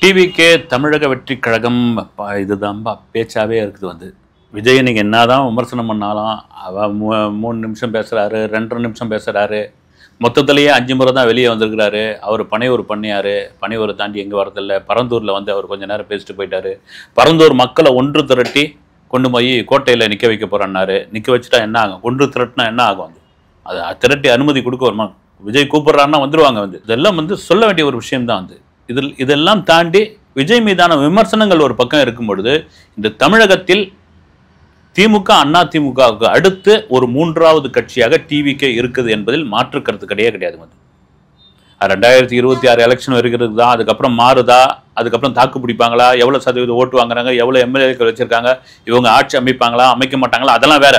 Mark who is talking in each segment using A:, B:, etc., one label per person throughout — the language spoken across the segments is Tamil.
A: டிவிகே தமிழக வெற்றி கழகம் இதுதான்பா பேச்சாவே இருக்குது. விஜய் நீங்கள் என்னதான் விமர்சனம் பண்ணாலும் அவள் 3 நிமிஷம் பேசுகிறாரு, 2.5 நிமிஷம் பேசுகிறாரு. மொத்தத்திலேயே 5 முறை தான் வெளியே வந்திருக்கிறாரு. அவர் பனையூர் பண்ணியார். பனையூரை தாண்டி எங்கே வரதில்லை. பரந்தூரில் அவர் கொஞ்சம் நேரம் பேசிட்டு போயிட்டார். பரந்தூர் மக்களை ஒன்று திரட்டி கொண்டு போய் கோட்டையில் நிற்க வைக்க போகிறேன்னாரு. நிற்க வச்சுட்டா என்ன ஆகும்? ஒன்று திரட்டினா என்ன ஆகும்? அது திரட்டி அனுமதி கொடுக்க வருமா? விஜய் கூப்பிட்றாருன்னா வந்துடுவாங்க. இதெல்லாம் சொல்ல வேண்டிய ஒரு விஷயம்தான். இதெல்லாம் தாண்டி விஜய் மீதான விமர்சனங்கள் ஒரு பக்கம் இருக்கும் பொழுது, இந்த தமிழகத்தில் திமுக அண்ணா திமுகவுக்கு அடுத்து ஒரு 3வது கட்சியாக டிவிகே இருக்குது என்பதில் மாற்று கருத்து கிடையாது. 2026 எலெக்ஷன் வருகிறது தான். அதுக்கப்புறம் மாறுதா? அதுக்கப்புறம் தாக்கு பிடிப்பாங்களா? எவ்வளோ சதவீதம் ஓட்டு வாங்குறாங்க? எவ்வளோ எம்எல்ஏக்கள் வச்சிருக்காங்க? இவங்க ஆட்சி அமைப்பாங்களா அமைக்க மாட்டாங்களா? அதெல்லாம் வேற.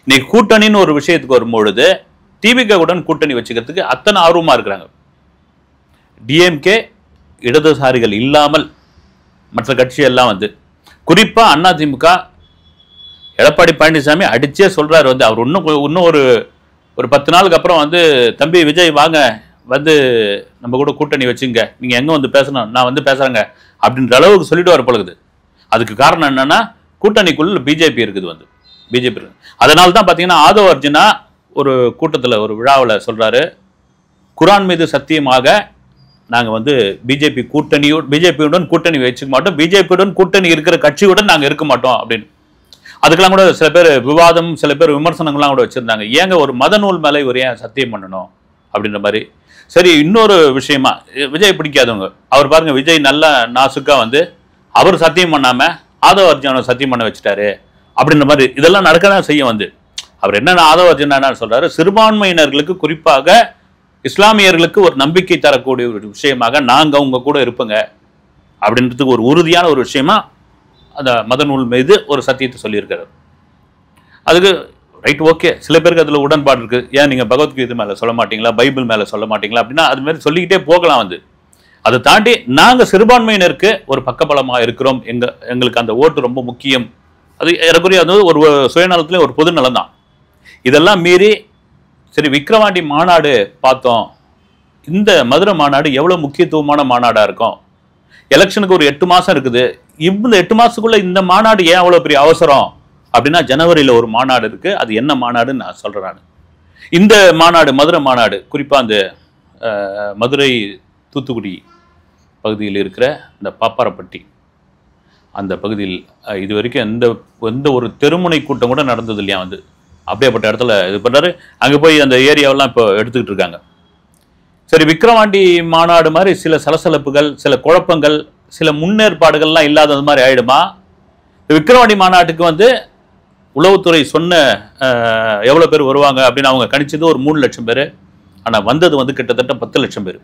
A: இன்னைக்கு கூட்டணின்னு ஒரு விஷயத்துக்கு வரும்பொழுது டிவிகேவுடன் கூட்டணி வச்சுக்கிறதுக்கு அத்தனை ஆர்வமாக இருக்கிறாங்க. டிஎம்கே இடதுசாரிகள் இல்லாமல் மற்ற கட்சியெல்லாம் குறிப்பாக அண்ணா திமுக எடப்பாடி பழனிசாமி அடிச்சே சொல்றாரு. அவர் இன்னும் ஒரு 10 நாளுக்கு அப்புறம் தம்பி விஜய் வாங்க நம்ம கூட கூட்டணி வச்சுங்க, நீங்க எங்க பேசணும், நான் பேசுறேங்க அப்படின்ற அளவுக்கு சொல்லிட்டு வர பழகுது. அதுக்கு காரணம் என்னன்னா கூட்டணிக்குள்ள பிஜேபி இருக்குது. பிஜேபி அதனால தான் பார்த்தீங்கன்னா ஆதவ் அர்ஜுனா ஒரு கூட்டத்தில் ஒரு விழாவில் சொல்றாரு, குரான் மீது சத்தியமாக நாங்கள் பிஜேபியுடன் கூட்டணி வச்சுக்க மாட்டோம், பிஜேபியுடன் கூட்டணி இருக்கிற கட்சியுடன் நாங்கள் இருக்க மாட்டோம் அப்படின்னு. அதுக்கெல்லாம் கூட சில பேர் விவாதம், சில பேர் விமர்சனங்கள்லாம் கூட வச்சிருந்தாங்க. ஏங்க ஒரு மத நூல் மேலே இவர் ஏன் சத்தியம் பண்ணணும் அப்படின்ற மாதிரி. சரி, இன்னொரு விஷயமா விஜய் பிடிக்காதவங்க, அவர் பாருங்க, விஜய் நல்லா நாசுக்கா அவர் சத்தியம் பண்ணாம ஆதவ் அர்ஜுனை சத்தியம் பண்ண வச்சுட்டாரு அப்படின்ற மாதிரி. இதெல்லாம் நடக்கதான் செய்ய அவர் என்னன்னா ஆதவ் அர்ஜுன் என்ன சொல்றாரு, சிறுபான்மையினர்களுக்கு குறிப்பாக இஸ்லாமியர்களுக்கு ஒரு நம்பிக்கை தரக்கூடிய ஒரு விஷயமாக நாங்க உங்க கூட இருப்போங்க அப்படின்றதுக்கு ஒரு உறுதியான ஒரு விஷயமா அந்த மத நூல் மீது ஒரு சத்தியத்தை சொல்லியிருக்காரு. அதுக்கு ரைட், ஓகே. சில பேருக்கு அதில் உடன்பாடு இருக்கு. ஏன் நீங்க பகவத்கீதை மேல சொல்ல மாட்டீங்களா, பைபிள் மேல சொல்ல மாட்டீங்களா அப்படின்னா அது மாதிரி சொல்லிக்கிட்டே போகலாம். அதை தாண்டி நாங்க சிறுபான்மையினருக்கு ஒரு பக்கபலமாக இருக்கிறோம், எங்களுக்கு அந்த ஓட்டு ரொம்ப முக்கியம். அது ஏறக்குறைய ஒரு சுயநலத்திலே ஒரு பொது நலம் தான். இதெல்லாம் மீறி சரி விக்கிரவாண்டி மாநாடு பார்த்தோம். இந்த மதுரை மாநாடு எவ்வளவு முக்கியத்துவமான மாநாடா இருக்கும். எலெக்ஷனுக்கு ஒரு 8 மாசம் இருக்குது. இந்த 8 மாசத்துக்குள்ள இந்த மாநாடு ஏன் அவ்வளவு பெரிய அவசரம் அப்படின்னா, ஜனவரியில ஒரு மாநாடு இருக்கு. அது என்ன மாநாடுன்னு நான் சொல்றேன். இந்த மாநாடு மதுரை மாநாடு, குறிப்பா அந்த மதுரை தூத்துக்குடி பகுதியில் இருக்கிற இந்த பாப்பாரப்பட்டி அந்த பகுதியில் இது வரைக்கும் எந்த ஒரு தெருமுனை கூட்டம் கூட நடந்தது இல்லையா. அப்படியேப்பட்ட இடத்துல இது பண்றாரு. அங்க போய் அந்த ஏரியாவெல்லாம் இப்போ எடுத்துக்கிட்டு இருக்காங்க. சரி, விக்கிரவாண்டி மாநாடு மாதிரி சில சலசலப்புகள், சில குழப்பங்கள், சில முன்னேற்பாடுகள்லாம் இல்லாதது மாதிரி ஆயிடுமா? விக்கிரவாண்டி மாநாட்டுக்கு உளவுத்துறை சொன்ன எவ்வளவு பேர் வருவாங்க அப்படின்னு அவங்க கணிச்சது ஒரு 3 லட்சம் பேர். ஆனா வந்தது கிட்டத்தட்ட 10 லட்சம் பேர்.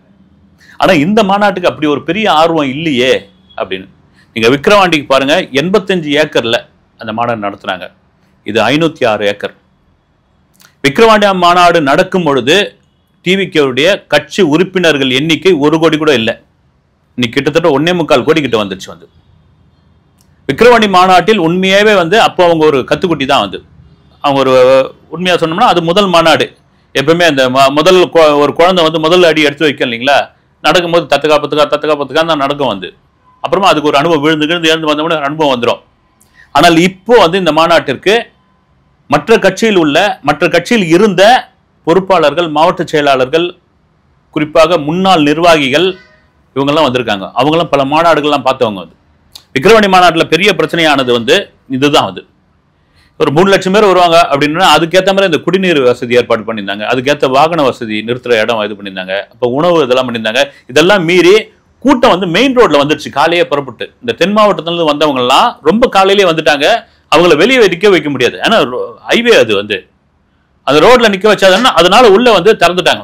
A: ஆனா இந்த மாநாட்டுக்கு அப்படி ஒரு பெரிய ஆர்வம் இல்லையே அப்படின்னு. நீங்க விக்கிரவாண்டிக்கு பாருங்க, 85 ஏக்கர்ல அந்த மாநாடு நடத்துனாங்க. இது 506 ஏக்கர். விக்கிரவாண்டி மாநாடு நடக்கும் பொழுது டிவிகேவுடைய கட்சி உறுப்பினர்கள் எண்ணிக்கை 1 கோடி கூட இல்லை. இன்னைக்கு கிட்டத்தட்ட 1.25 கோடி கிட்ட வந்துருச்சு. விக்கிரவாண்டி மாநாட்டில் உண்மையாவே அப்போ அவங்க ஒரு கத்துக்குட்டி தான். அவங்க ஒரு உண்மையா சொன்னோம்னா அது முதல் மாநாடு. எப்பவுமே அந்த முதல் ஒரு குழந்தை முதல் அடி எடுத்து வைக்க இல்லைங்களா, நடக்கும்போது தத்துக்கா தான் நடக்கும். அப்புறமா அதுக்கு ஒரு அனுபவம் விழுந்து எழுந்து வந்தோம்னா அனுபவம் வந்துடும். ஆனால் இப்போ இந்த மாநாட்டிற்கு மற்ற கட்சியில் இருந்த பொறுப்பாளர்கள், மாவட்ட செயலாளர்கள், குறிப்பாக முன்னாள் நிர்வாகிகள், இவங்கெல்லாம் வந்திருக்காங்க. அவங்களாம் பல மாநாடுகள்லாம் பார்த்தவங்க. விக்கிரவாண்டி மாநாட்டில் பெரிய பிரச்சனையானது இதுதான். ஒரு 3 லட்சம் பேர் வருவாங்க அப்படின்னா அதுக்கேற்ற மாதிரி இந்த குடிநீர் வசதி ஏற்பாடு பண்ணியிருந்தாங்க. அதுக்கேற்ற வாகன வசதி, நிறுத்துற இடம் இது பண்ணியிருந்தாங்க. அப்போ உணவு இதெல்லாம் பண்ணியிருந்தாங்க. இதெல்லாம் மீறி கூட்டம் மெயின் ரோட்ல வந்துருச்சு. காலையே புறப்பட்டு இந்த தென் மாவட்டத்திலிருந்து வந்தவங்க எல்லாம் ரொம்ப காலையிலேயே வந்துட்டாங்க. அவங்களை வெளியே நிற்க வைக்க முடியாது. ஏன்னா ஹைவே அது அந்த ரோட்ல நிற்க வச்சாதுன்னா அதனால உள்ள திறந்துட்டாங்க.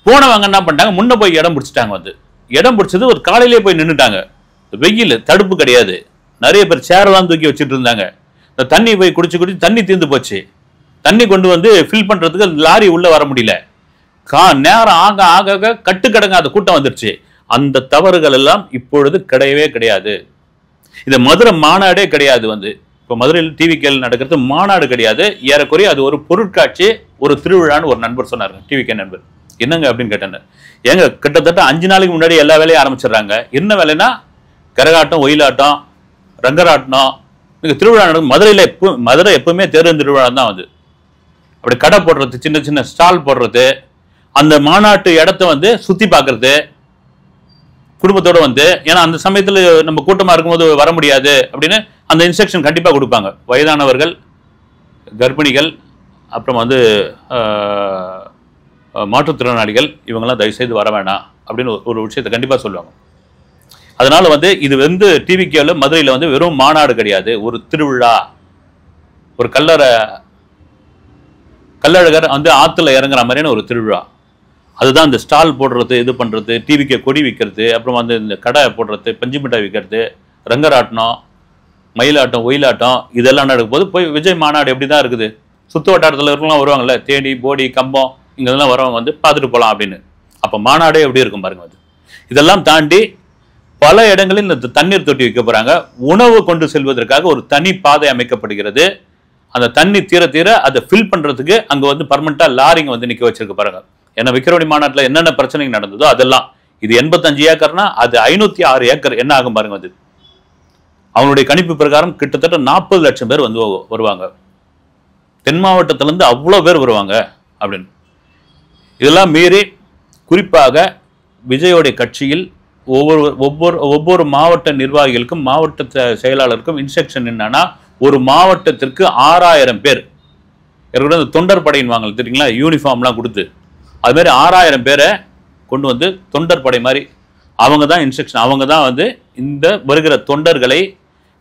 A: போனவங்க என்ன பண்ணிட்டாங்க, முன்ன போய் இடம் பிடிச்சிட்டாங்க. இடம் பிடிச்சது ஒரு காலையிலேயே போய் நின்றுட்டாங்க. வெயில் தடுப்பு கிடையாது. நிறைய பேர் சேரெல்லாம் தூக்கி வச்சுட்டு இருந்தாங்க. இந்த தண்ணி போய் குடிச்சு தண்ணி தீர்ந்து போச்சு. தண்ணி கொண்டு ஃபில் பண்றதுக்கு லாரி உள்ள வர முடியல. நேரம் ஆக கட்டுக்கடங்க அந்த கூட்டம் வந்துருச்சு. அந்த தவறுகள் எல்லாம் இப்பொழுது கிடையவே கிடையாது. இந்த மதுரை மாநாடே கிடையாது. இப்போ மதுரையில் டிவிகேல நடக்கிறது மாநாடு கிடையாது. ஏறக்குறைய அது ஒரு பொருட்காட்சி, ஒரு திருவிழான்னு ஒரு நண்பர் சொன்னார், டிவிகே நண்பர். என்னங்க அப்படின்னு கேட்டேன். ஏங்க கிட்டத்தட்ட 5 நாளைக்கு முன்னாடி எல்லா வேலையும் ஆரம்பிச்சிடுறாங்க. என்ன வேலைன்னா கரகாட்டம், ஒயிலாட்டம், ரங்கராட்டனம், திருவிழா நடக்கும். மதுரை எப்பவுமே தேர் திருவிழா தான் வந்து அப்படி கடை போடுறது, சின்ன சின்ன ஸ்டால் போடுறது, அந்த மாநாட்டு இடத்த வந்து சுத்தி பார்க்கறது குடும்பத்தோட வந்து. ஏன்னா அந்த சமயத்துல நம்ம கூட்டமா இருக்கும்போது வர முடியாது அப்படின்னு அந்த இன்ஸ்ட்ரக்ஷன் கண்டிப்பா கொடுப்பாங்க. வயதானவர்கள், கர்ப்பிணிகள், அப்புறம் வந்து மாற்றுத்திறனாளிகள் இவங்கெல்லாம் தயவுசெய்து வர வேணாம் அப்படின்னு ஒரு விஷயத்தை கண்டிப்பா சொல்லுவாங்க. அதனால வந்து இது வந்து டிவிகேல மதுரையில் வந்து வெறும் மாநாடு கிடையாது, ஒரு திருவிழா. ஒரு கள்ளழகர் வந்து ஆத்துல இறங்குற மாதிரியான ஒரு திருவிழா. அதுதான் இந்த ஸ்டால் போடுறது, இது பண்றது, டிவிக்கு கொடி விற்கிறது, அப்புறம் வந்து இந்த கடை போடுறது, பஞ்சு மிட்டாய் விற்கிறது, ரங்கராட்டனம், மயிலாட்டம், ஒயிலாட்டம் இதெல்லாம் நடக்கும்போது போய் விஜய் மாநாடு எப்படி தான் இருக்குது. சுத்து வட்டாரத்தில் இருக்கலாம் வருவாங்கல்ல, தேனி, போடி, கம்பம் இங்கெல்லாம் வரவங்க வந்து பார்த்துட்டு போகலாம் அப்படின்னு. அப்போ மாநாடே எப்படி இருக்கும் பாருங்க. அது இதெல்லாம் தாண்டி பல இடங்களில் இந்த தண்ணீர் தொட்டி வைக்க போறாங்க. உணவு கொண்டு செல்வதற்காக ஒரு தனி பாதை அமைக்கப்படுகிறது. அந்த தண்ணி தீர அதை ஃபில் பண்றதுக்கு அங்க வந்து பர்மனண்டா லாரிங்க வந்து நிக்க வச்சிருக்க பாருங்க. ஏன்னா விக்கிரவாண்டி மாநாட்டில் என்னென்ன பிரச்சனைகள் நடந்ததோ அதெல்லாம். இது 85 ஏக்கர்னா அது 506 ஏக்கர் என்ன ஆகும் பாருங்க. அது அவங்களுடைய கணிப்பு பிரகாரம் கிட்டத்தட்ட 40 லட்சம் பேர் வந்து வருவாங்க. தென் மாவட்டத்திலிருந்து அவ்வளோ பேர் வருவாங்க அப்படின்னு. இதெல்லாம் மீறி குறிப்பாக விஜயோடைய கட்சியில் ஒவ்வொரு மாவட்ட நிர்வாகிகளுக்கும், மாவட்ட செயலாளருக்கும் இன்ஸ்ட்ரக்ஷன் என்னன்னா, ஒரு மாவட்டத்திற்கு 6000 பேர் தொண்டர் படையின் வாங்க தெரியுங்களா, யூனிஃபார்ம்லாம் கொடுத்து அது மாதிரி 6000 பேரை கொண்டு வந்து தொண்டர் படை மாதிரி அவங்க தான் இன்ஸ்ட்ரக்ஷன். அவங்க தான் வந்து இந்த வருகிற தொண்டர்களை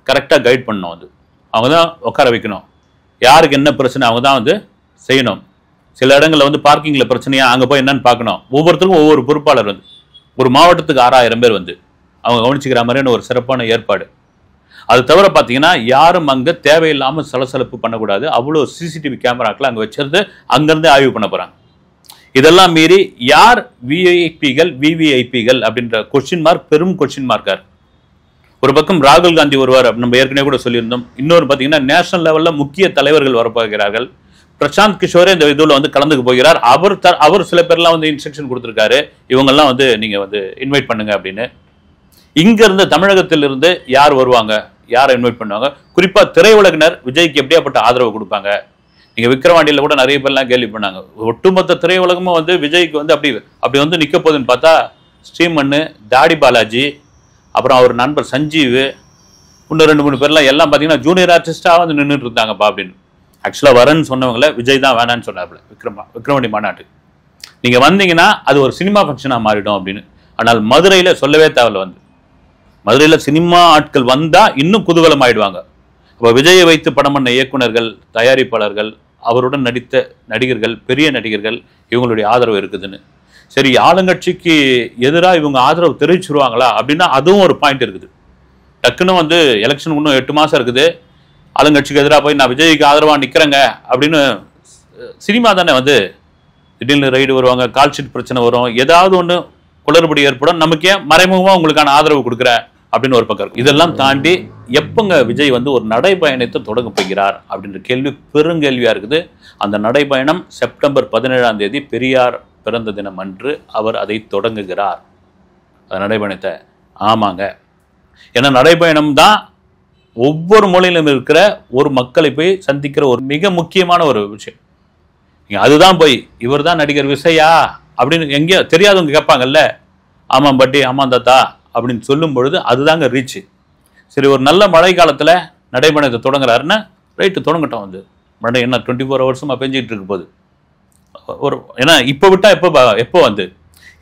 A: கரெக்டாக கைட் பண்ணணும். வந்து அவங்க தான் உட்கார வைக்கணும். யாருக்கு என்ன பிரச்சனை அவங்க தான் வந்து செய்யணும். சில இடங்களில் வந்து பார்க்கிங்கில் பிரச்சனையா அங்கே போய் என்னன்னு பார்க்கணும். ஒவ்வொருத்தருக்கும் ஒவ்வொரு பொறுப்பாளர் வந்து ஒரு மாவட்டத்துக்கு 6000 பேர் வந்து அவங்க கவனிச்சுக்கிற மாதிரியான ஒரு சிறப்பான ஏற்பாடு. அது தவிர பார்த்தீங்கன்னா யாரும் அங்கே தேவையில்லாமல் சலசலப்பு பண்ணக்கூடாது. அவ்வளோ சிசிடிவி கேமராக்கள் அங்கே வச்சிருந்து அங்கேருந்து ஆய்வு பண்ண போகிறாங்க. இதெல்லாம் மீறி யார் விஐபிகள், விவிஐபிகள் அப்படின்ற கொஸ்டின் மார்க், பெரும் கொஸ்டின் மார்க்கார். ஒரு பக்கம் ராகுல் காந்தி வருவார், நம்ம ஏற்கனவே கூட சொல்லியிருந்தோம். இன்னொரு பார்த்தீங்கன்னா நேஷனல் லெவலில் முக்கிய தலைவர்கள் வரப்போகிறார்கள். பிரசாந்த் கிஷோரே இந்த இதில் வந்து கலந்துக்கு போகிறார். அவர் சில பேர்லாம் வந்து இன்ஸ்ட்ரக்ஷன் கொடுத்துருக்காரு, இவங்கெல்லாம் வந்து நீங்கள் வந்து இன்வைட் பண்ணுங்க அப்படின்னு. இங்கிருந்து தமிழகத்திலிருந்து யார் வருவாங்க, யாரை இன்வைட் பண்ணுவாங்க, குறிப்பாக திரையுலகினர் விஜய்க்கு எப்படியாப்பட்ட ஆதரவு கொடுப்பாங்க. நீங்கள் விக்கிரவாண்டியில் கூட நிறைய பேர்லாம் கேள்வி பண்ணாங்க. ஒட்டுமொத்த திரையுலகமும் வந்து விஜய்க்கு வந்து அப்படி வந்து நிற்க போகுதுன்னு பார்த்தா ஸ்ரீமண்ணு, தாடி பாலாஜி, அப்புறம் அவர் நண்பர் சஞ்சீவ், இன்னும் 2-3 பேர்லாம் எல்லாம் பார்த்தீங்கன்னா ஜூனியர் ஆர்டிஸ்டாக வந்து நின்றுட்டு இருந்தாங்கப்பா அப்படின்னு. ஆக்சுவலாக வரேன்னு சொன்னவங்கள விஜய் தான் வேணான்னு சொன்னாப்புல விக்கிரவாண்டி மாநாட்டு. நீங்கள் வந்தீங்கன்னா அது ஒரு சினிமா ஃபங்க்ஷனாக மாறிடும் அப்படின்னு. ஆனால் மதுரையில் சொல்லவே தேவையில்ல. வந்து மதுரையில் சினிமா ஆட்கள் வந்தால் இன்னும் குதூகலம் ஆயிடுவாங்க. இப்போ விஜயை வைத்து படம் பண்ண இயக்குநர்கள், தயாரிப்பாளர்கள், அவருடன் நடித்த நடிகர்கள், பெரிய நடிகர்கள் இவங்களுடைய ஆதரவு இருக்குதுன்னு. சரி, ஆளுங்கட்சிக்கு எதிராக இவங்க ஆதரவு தெரிவிச்சிருவாங்களா அப்படின்னா அதுவும் ஒரு பாயிண்ட் இருக்குது. டக்குன்னு வந்து எலெக்ஷன் இன்னும் 8 மாதம் இருக்குது, ஆளுங்கட்சிக்கு எதிராக போய் நான் விஜய்க்கு ஆதரவாக நிற்கிறேங்க அப்படின்னு சினிமா தானே வந்து திடீர்னு ரைடு வருவாங்க, கால்ஷீட் பிரச்சனை வரும், ஏதாவது ஒன்று குளறுபடி ஏற்படும். நமக்கு ஏன் மறைமுகமாக உங்களுக்கான ஆதரவு கொடுக்குறேன் அப்படின்னு ஒரு பக்கம் இருக்கும். இதெல்லாம் தாண்டி எப்பங்க விஜய் வந்து ஒரு நடைபயணத்தை தொடங்க போகிறார் அப்படின்ற கேள்வி பெருங்கேள்வியாக இருக்குது. அந்த நடைபயணம் செப்டம்பர் 17ஆம் தேதி பெரியார் பிறந்த தினம் அன்று அவர் அதை தொடங்குகிறார். அந்த நடைபயணத்தை ஆமாங்க, ஏன்னா நடைபயணம் தான் ஒவ்வொரு மூலையிலும் இருக்கிற ஒரு மக்களை போய் சந்திக்கிற ஒரு மிக முக்கியமான ஒரு விஷயம். அதுதான் போய் இவர் தான் நடிகர் விசையா அப்படின்னு எங்கேயோ தெரியாதவங்க கேட்பாங்கல்ல, ஆமாம் பட்டி, ஆமாம் தாத்தா அப்படின்னு சொல்லும் பொழுது அதுதாங்க ரீச்சு. சரி, ஒரு நல்ல மழை காலத்தில் நடைபயணத்தை தொடங்குறாருன்னா ரைட்டு, தொடங்கட்டும். வந்து மழை என்ன 24 ஹவர்ஸுமா பெஞ்சிக்கிட்டு இருக்க போகுது. ஒரு ஏன்னா இப்போ விட்டால் எப்போ வந்து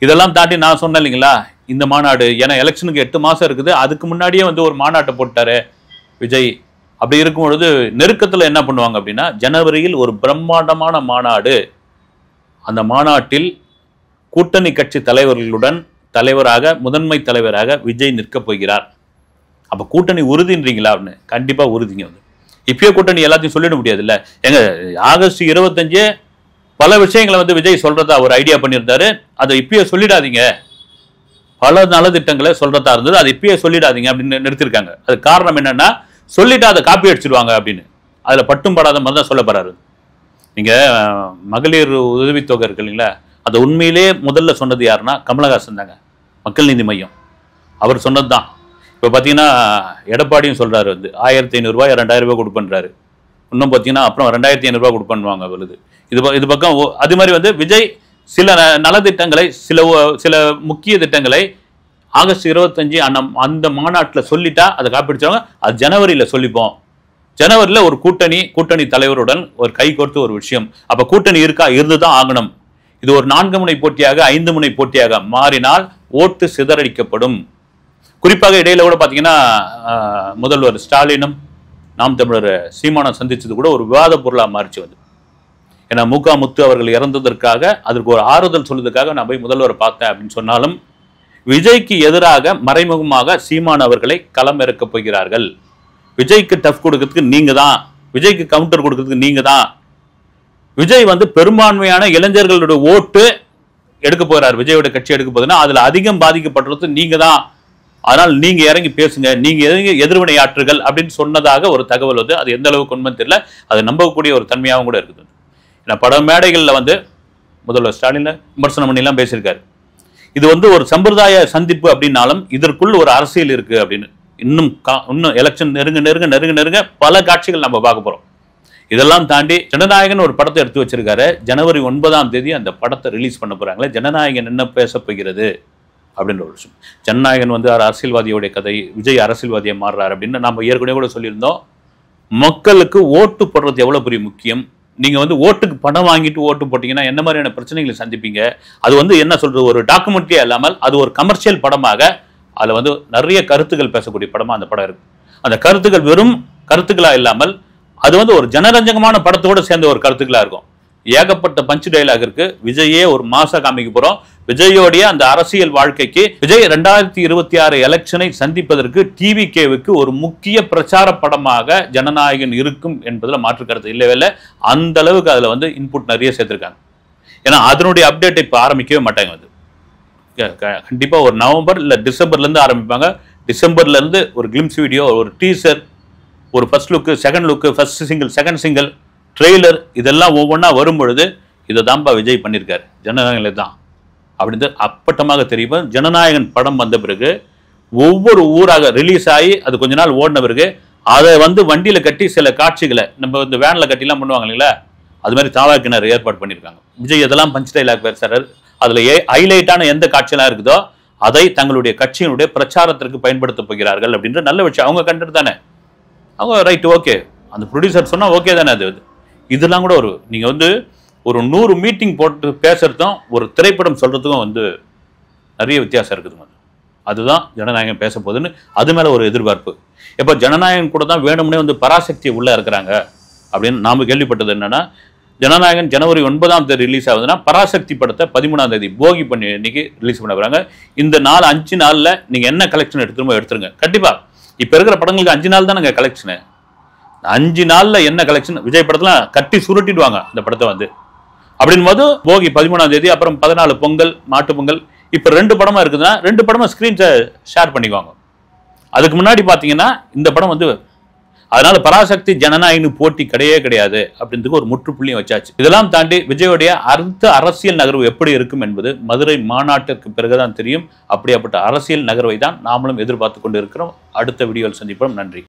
A: இதெல்லாம் தாண்டி நான் சொன்னேன் இல்லைங்களா, இந்த மாநாடு ஏன்னா எலெக்ஷனுக்கு 8 மாதம் இருக்குது. அதுக்கு முன்னாடியே வந்து ஒரு மாநாட்டை போட்டாரு விஜய். அப்படி இருக்கும் பொழுது நெருக்கத்தில் என்ன பண்ணுவாங்க அப்படின்னா, ஜனவரியில் ஒரு பிரம்மாண்டமான மாநாடு. அந்த மாநாட்டில் கூட்டணி கட்சி தலைவர்களுடன் முதன்மை தலைவராக விஜய் நிற்கப் போகிறார். அப்போ கூட்டணி உறுதின்றீங்களா அப்படின்னு? கண்டிப்பாக உறுதிங்க. வந்து இப்பயே கூட்டணி எல்லாத்தையும் சொல்லிட முடியாது இல்லை. எங்க ஆகஸ்ட் 25 பல விஷயங்களை வந்து விஜய் சொல்றதா ஒரு ஐடியா பண்ணியிருந்தாரு. அதை இப்பயே சொல்லிடாதீங்க, பல நலத்திட்டங்களை சொல்றதா இருந்தது, அதை இப்பயே சொல்லிடாதீங்க அப்படின்னு நிறுத்திருக்காங்க. அது காரணம் என்னன்னா, சொல்லிட்டு அதை காப்பி அடிச்சிருவாங்க அப்படின்னு. அதில் பட்டும் படாத மாதிரி தான் சொல்ல போறாரு. நீங்கள் மகளிர் உதவித்தொகை இருக்கு இல்லைங்களா, அதை உண்மையிலே முதல்ல சொன்னது யாருன்னா கமலஹாசன் தாங்க. மக்கள் நீதி மையம் அவர் சொன்னது தான். இப்போ பார்த்தீங்கன்னா எடப்பாடியும் சொல்கிறாரு வந்து 1500 ரூபாய் 2000 ரூபாய் கொடுப்பேன்றாரு. இன்னும் பார்த்தீங்கன்னா அப்புறம் 2500 ரூபாய் கொடுப்பேன்னுவாங்க வருது. இது பக்கம் அது மாதிரி வந்து விஜய் சில நலத்திட்டங்களை சில முக்கிய திட்டங்களை ஆகஸ்ட் 25 அந்த மாநாட்டில் சொல்லிட்டா அதை காப்பிடிச்சவங்க அது ஜனவரியில் சொல்லிப்போம். ஜனவரியில் ஒரு கூட்டணி தலைவருடன் ஒரு கை கோர்த்து ஒரு விஷயம். அப்போ கூட்டணி இருந்துதான் ஆகணும். இது ஒரு 4 முனை போட்டியாக 5 முனை போட்டியாக மாறினால் ஓட்டு சிதறடிக்கப்படும். குறிப்பாக இடையில கூட பார்த்தீங்கன்னா முதல்வர் ஸ்டாலினும் நாம் தமிழர் சீமானம் சந்திச்சது கூட ஒரு விவாத பொருளாக மாறிச்சு வந்து. ஏன்னா முத்து அவர்கள் இறந்ததற்காக அதற்கு ஒரு ஆறுதல் சொல்வதற்காக நான் போய் முதல்வரை பார்த்தேன் அப்படின்னு சொன்னாலும் விஜய்க்கு எதிராக மறைமுகமாக சீமான் அவர்களை களம் இறக்க போகிறார்கள். விஜய்க்கு டஃப் கொடுக்கறதுக்கு நீங்க தான், விஜய்க்கு கவுண்டர் கொடுக்கறதுக்கு நீங்க தான். விஜய் வந்து பெரும்பான்மையான இளைஞர்களுடைய ஓட்டு எடுக்க போகிறார். விஜயோட கட்சி எடுக்க போகுதுன்னா அதுல அதிகம் பாதிக்கப்படுறது நீங்க தான். அதனால் நீங்க இறங்கி பேசுங்க, நீங்க எதிர்வினை ஆற்றுகள் அப்படின்னு சொன்னதாக ஒரு தகவல் வந்து அது எந்த அளவுக்கு உண்மைன்னு தெரியல. அது நம்பக்கூடிய ஒரு தன்மையாகவும் கூட இருக்குது. ஏன்னா பல மேடைகளில் வந்து முதல்வர் ஸ்டாலின் விமர்சனம் பண்ணிலாம் பேசியிருக்காரு. இது வந்து ஒரு சம்பிரதாய சந்திப்பு அப்படின்னாலும் இதற்குள் ஒரு அரசியல் இருக்கு அப்படின்னு. இன்னும் எலெக்ஷன் நெருங்க பல காட்சிகள் நம்ம பார்க்க போறோம். இதெல்லாம் தாண்டி ஜனநாயகன் ஒரு படத்தை எடுத்து வச்சிருக்காரு. ஜனவரி 9 அந்த படத்தை ரிலீஸ் பண்ண போறாங்களே. ஜனநாயகன் என்ன பேச போகிறது அப்படின்ற ஒரு விஷயம். ஜனநாயகன் வந்து அரசியல்வாதியோடைய கதை, விஜய் அரசியல்வாதியை மாறுறாரு அப்படின்னு நம்ம ஏற்கனவே கூட சொல்லியிருந்தோம். மக்களுக்கு ஓட்டு போடுறது எவ்வளவு பெரிய முக்கியம். நீங்க வந்து ஓட்டுக்கு பணம் வாங்கிட்டு ஓட்டு போட்டீங்கன்னா என்ன மாதிரியான பிரச்சனைகளை சந்திப்பீங்க. அது வந்து என்ன சொல்றது, ஒரு டாக்குமெண்ட்ரியா இல்லாமல் அது ஒரு கமர்ஷியல் படமாக அதுல வந்து நிறைய கருத்துக்கள் பேசக்கூடிய படமா அந்த படம் இருக்கு. அந்த கருத்துக்கள் வெறும் கருத்துக்களா இல்லாமல் அது வந்து ஒரு ஜனரஞ்சகமான படத்தோட சேர்ந்த ஒரு கருத்துக்களா இருக்கும். ஏகப்பட்ட பஞ்ச் டைலாக் இருக்கு. விஜயே ஒரு மாசா காமிக்க போறோம். விஜயோடைய அந்த அரசியல் வாழ்க்கைக்கு விஜய் 2026 எலெக்ஷனை சந்திப்பதற்கு டிவிகேவுக்கு ஒரு முக்கிய பிரச்சார படமாக ஜனநாயகன் இருக்கும் என்பதுல மாற்று கருத்து இல்லவே இல்லை. அந்த அளவுக்கு அதுல வந்து இன்புட் நிறைய சேர்த்திருக்காங்க. ஏன்னா அதனுடைய அப்டேட் இப்ப ஆரம்பிக்கவே மாட்டாங்க. அது கண்டிப்பா ஒரு நவம்பர் இல்ல டிசம்பர்ல இருந்து ஆரம்பிப்பாங்க. டிசம்பர்ல இருந்து ஒரு கிளிம்ஸ் வீடியோ, ஒரு டீசர், ஒரு first look, second look, first single, second single, trailer இதெல்லாம் ஒவ்வொன்றா வரும் பொழுது இதை தான்ப்பா விஜய் பண்ணியிருக்காரு, ஜனநாயகன் தான் அப்படின்னு அப்பட்டமாக தெரியும். ஜனநாயகன் படம் வந்த பிறகு ஒவ்வொரு ஊராக ரிலீஸ் ஆகி அது கொஞ்ச நாள் ஓடின பிறகு அதை வந்து வண்டியில கட்டி சில காட்சிகளை நம்ம இந்த வேன்ல கட்டிலாம் பண்ணுவாங்க இல்லைங்களா, அது மாதிரி தாவாக்கினர் ஏற்பாடு பண்ணியிருக்காங்க. விஜய் இதெல்லாம் பஞ்ச் டைலாக் பேசுறாரு. அதுல ஹைலைட்டான எந்த காட்சியெல்லாம் இருக்குதோ அதை தங்களுடைய கட்சியினுடைய பிரச்சாரத்திற்கு பயன்படுத்த போகிறார்கள் அப்படின்ற நல்ல விஷயம். அவங்க கண்டுட்டு தானே அவங்க ரைட் ஓகே, அந்த ப்ரொடியூசர் சொன்னா ஓகே தானே. அது இதெல்லாம் கூட நீங்க வந்து ஒரு 100 மீட்டிங் போட்டு பேசுறதும் ஒரு திரைப்படம் சொல்றதுக்கும் வந்து நிறைய வித்தியாசம் இருக்குதுங்க. அதுதான் ஜனநாயகம் பேச போகுதுன்னு அது மேல ஒரு எதிர்பார்ப்பு. இப்போ ஜனநாயகம் கூட தான் வேணும்னே வந்து பராசக்தி உள்ள இருக்கிறாங்க அப்படின்னு நாம கேள்விப்பட்டது. என்னன்னா ஜனநாயகன் ஜனவரி 9 ரிலீஸ் ஆகுதுன்னா பராசக்தி படத்தை 13 போகி பண்ணி இன்னைக்கு ரிலீஸ் பண்ண போறாங்க. இந்த 5 நாள்ல நீங்க என்ன கலெக்ஷன் எடுத்துருங்க. கண்டிப்பா இப்ப இருக்கிற படங்களுக்கு 5 நாள் தான் கலெக்ஷனு. 5 நாள்ல என்ன கலெக்ஷன் விஜய் படத்துல கட்டி சுருட்டிடுவாங்க இந்த படத்தை வந்து. அப்படின் போது போகி 13 அப்புறம் 14 பொங்கல், மாட்டு பொங்கல், இப்ப 2 படமா இருக்குதுன்னா 2 படமா ஸ்கிரீன்ஸை ஷேர் பண்ணிக்குவாங்க. அதுக்கு முன்னாடி பாத்தீங்கன்னா இந்த படம் வந்து அதனால பராசக்தி ஜனநாயகன் போட்டி கிடையாது அப்படின்றதுக்கு ஒரு முற்றுப்புள்ளியும் வச்சாச்சு. இதெல்லாம் தாண்டி விஜயோடைய அடுத்த அரசியல் நகர்வு எப்படி இருக்கும் என்பது மதுரை மாநாட்டிற்கு பிறகுதான் தெரியும். அப்படியாப்பட்ட அரசியல் நகர்வை தான் நாமளும் எதிர்பார்த்து கொண்டு இருக்கிறோம். அடுத்த வீடியோவில் சந்திப்போம். நன்றி.